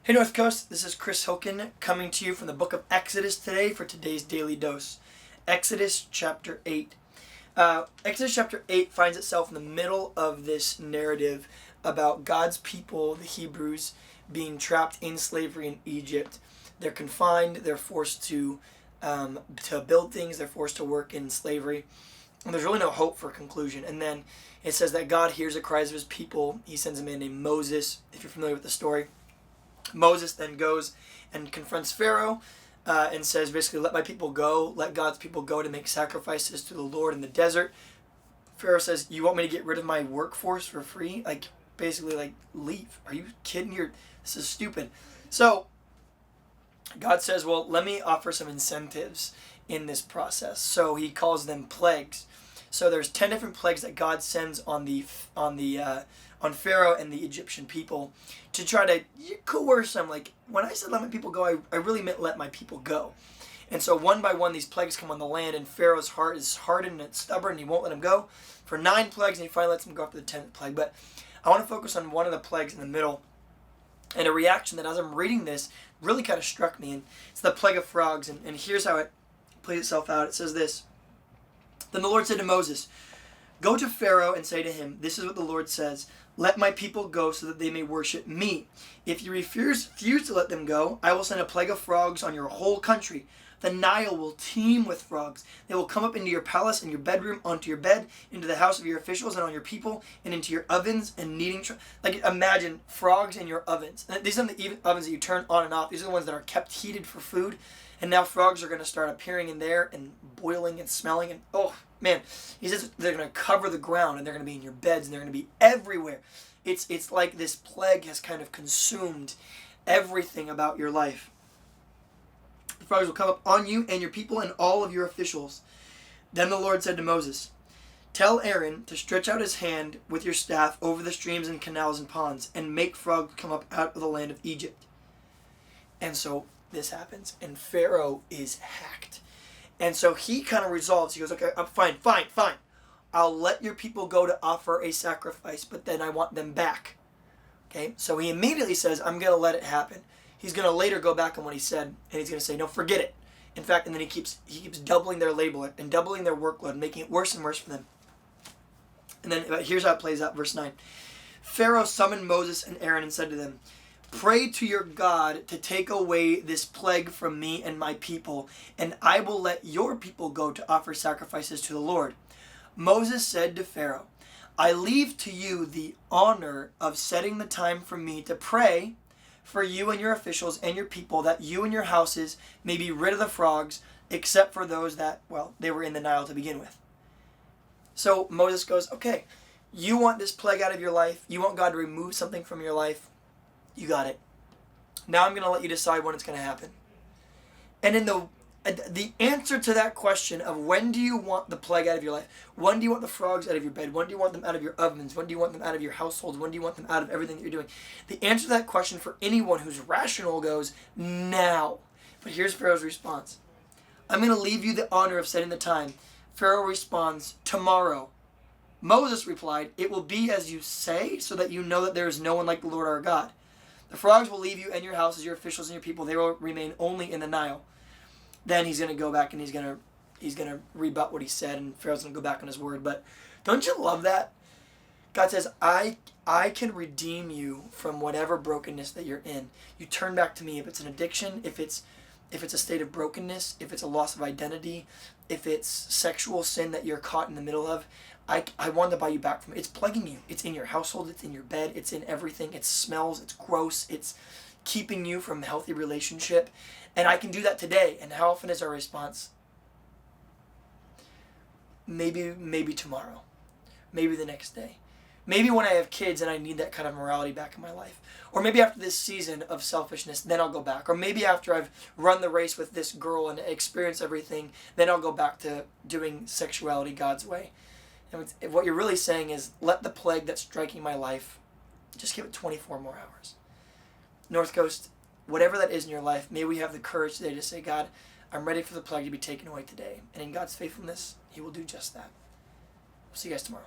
Hey North Coast, this is Chris Hilken coming to you from the book of Exodus today for today's daily dose. Exodus chapter 8. Exodus chapter 8 finds itself in the middle of this narrative about God's people, the Hebrews, being trapped in slavery in Egypt. They're confined, they're forced to build things, they're forced to work in slavery. And there's really no hope for conclusion. And then it says that God hears the cries of his people. He sends a man named Moses, if you're familiar with the story. Moses then goes and confronts Pharaoh and says basically, let my people go, let God's people go to make sacrifices to the Lord in the desert. Pharaoh says, you want me to get rid of my workforce for free? Basically, leave. Are you kidding? This is stupid. So God says, well, let me offer some incentives in this process. So he calls them plagues. So there's 10 different plagues that God sends on Pharaoh and the Egyptian people to try to coerce them. Like, when I said let my people go, I really meant let my people go. And so one by one, these plagues come on the land, and Pharaoh's heart is hardened and it's stubborn, and he won't let them go for 9 plagues, and he finally lets them go after the 10th plague. But I want to focus on one of the plagues in the middle, and a reaction that as I'm reading this really kind of struck me, and it's the plague of frogs, and here's how it plays itself out. It says this: Then the Lord said to Moses, go to Pharaoh and say to him, this is what the Lord says, let my people go so that they may worship me. If you refuse to let them go, I will send a plague of frogs on your whole country. The Nile will teem with frogs. They will come up into your palace and your bedroom, onto your bed, into the house of your officials and on your people, and into your ovens and kneading. Imagine frogs in your ovens. These aren't the ovens that you turn on and off. These are the ones that are kept heated for food. And now frogs are going to start appearing in there and boiling and smelling. And oh, man, he says they're going to cover the ground, and they're going to be in your beds, and they're going to be everywhere. It's like this plague has kind of consumed everything about your life. The frogs will come up on you and your people and all of your officials. Then the Lord said to Moses, tell Aaron to stretch out his hand with your staff over the streams and canals and ponds, and make frogs come up out of the land of Egypt. And so this happens, and Pharaoh is hacked. And so he kind of resolves. He goes, okay, I'm fine. I'll let your people go to offer a sacrifice, but then I want them back. Okay, so he immediately says, I'm going to let it happen. He's going to later go back on what he said, and he's going to say, no, forget it. In fact, and then he keeps doubling their labor and doubling their workload, making it worse and worse for them. And then here's how it plays out, verse 9. Pharaoh summoned Moses and Aaron and said to them, pray to your God to take away this plague from me and my people, and I will let your people go to offer sacrifices to the Lord. Moses said to Pharaoh, I leave to you the honor of setting the time for me to pray for you and your officials and your people, that you and your houses may be rid of the frogs, except for those that, they were in the Nile to begin with. So Moses goes, okay, you want this plague out of your life, you want God to remove something from your life, you got it. Now I'm going to let you decide when it's going to happen. And in the answer to that question of when do you want the plague out of your life, when do you want the frogs out of your bed, when do you want them out of your ovens, when do you want them out of your households, when do you want them out of everything that you're doing, the answer to that question for anyone who's rational goes, now. But here's Pharaoh's response. I'm going to leave you the honor of setting the time. Pharaoh responds, tomorrow. Moses replied, it will be as you say, so that you know that there is no one like the Lord our God. The frogs will leave you and your houses, your officials and your people. They will remain only in the Nile. Then he's going to go back and he's going to rebut what he said, and Pharaoh's going to go back on his word. But don't you love that? God says, I can redeem you from whatever brokenness that you're in. You turn back to me. If it's an addiction, if it's a state of brokenness, if it's a loss of identity, if it's sexual sin that you're caught in the middle of, I want to buy you back from it. It's plaguing you. It's in your household. It's in your bed. It's in everything. It smells. It's gross. It's keeping you from a healthy relationship. And I can do that today. And how often is our response? Maybe tomorrow. Maybe the next day. Maybe when I have kids and I need that kind of morality back in my life. Or maybe after this season of selfishness, then I'll go back. Or maybe after I've run the race with this girl and experienced everything, then I'll go back to doing sexuality God's way. And what you're really saying is, let the plague that's striking my life, just give it 24 more hours. North Coast, whatever that is in your life, may we have the courage today to say, God, I'm ready for the plague to be taken away today. And in God's faithfulness, he will do just that. We'll see you guys tomorrow.